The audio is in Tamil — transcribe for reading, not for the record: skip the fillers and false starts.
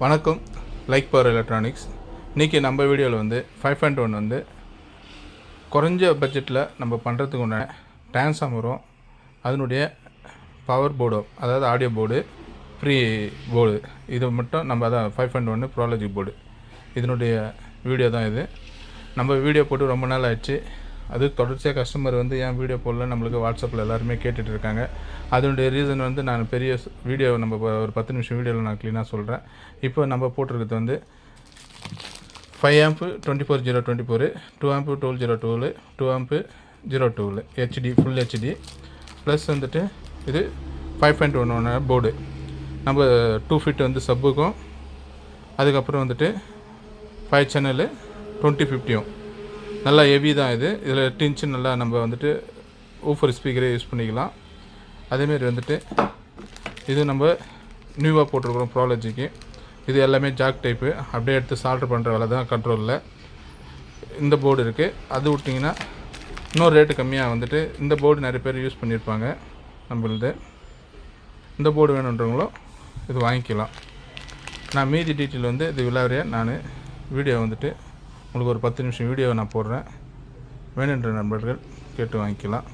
வணக்கம். Like power electronics. இன்றைக்கி நம்ம வீடியோவில் வந்து 5.1 வந்து குறைஞ்ச பட்ஜெட்டில் நம்ம பண்ணுறதுக்கு உண்டான டிரான்ஸ்ஃபார்மரும் அதனுடைய பவர் போர்டும், அதாவது ஆடியோ போர்டு, ஃப்ரீ போர்டு, இது மட்டும் நம்ம அதான் 5.1 ப்ரோலாஜிக் போர்டு, இதனுடைய வீடியோ தான் இது. நம்ம வீடியோ போட்டு ரொம்ப நாள் ஆயிடுச்சு. அது தொடர்ச்சியாக கஸ்டமர் வந்து ஏன் வீடியோ போடல நம்மளுக்கு வாட்ஸ்அப்பில் எல்லாருமே கேட்டுட்டு இருக்காங்க. அதனுடைய ரீசன் வந்து நான் பெரிய வீடியோ நம்ம ஒரு 10 நிமிஷம் வீடியோவில் நான் க்ளீனாக சொல்கிறேன். இப்போ நம்ம போட்டிருக்கிறது வந்து 5 amp 24024, 2 amp 1202, 2 amp 02 HD full HD plus வந்துட்டு இது 5.1 போர்டு. நம்ம 2 ஃபீட் வந்து சப்புக்கும், அதுக்கப்புறம் வந்துட்டு 5 சேனலு 2050 நல்லா ஹெவி தான் இது. இதில் 8 இன்ச்சு நல்லா நம்ம வந்துட்டு ஊஃபர் ஸ்பீக்கரே யூஸ் பண்ணிக்கலாம். அதேமாரி வந்துட்டு இது நம்ம நியூவாக போட்டிருக்கிறோம் ப்ரோலாஜிக்கு. இது எல்லாமே ஜாக் டைப்பு, அப்படியே எடுத்து சால்டர் பண்ணுற வேலை தான் கண்ட்ரோலில். இந்த போர்டு இருக்குது. அது விட்டிங்கன்னா இன்னொரு ரேட்டு கம்மியாக வந்துட்டு இந்த போர்டு நிறைய பேர் யூஸ் பண்ணியிருப்பாங்க நம்மளது. இந்த போர்டு வேணுன்றவங்களும் இது வாங்கிக்கலாம். நான் மீதி டீட்டெயில் வந்து இது விளாவரியாக நான் வீடியோ வந்துட்டு உங்களுக்கு ஒரு 10 நிமிஷம் வீடியோவை நான் போடுறேன். வேணுன்ற நண்பர்கள் கேட்டு வாங்கிக்கலாம்.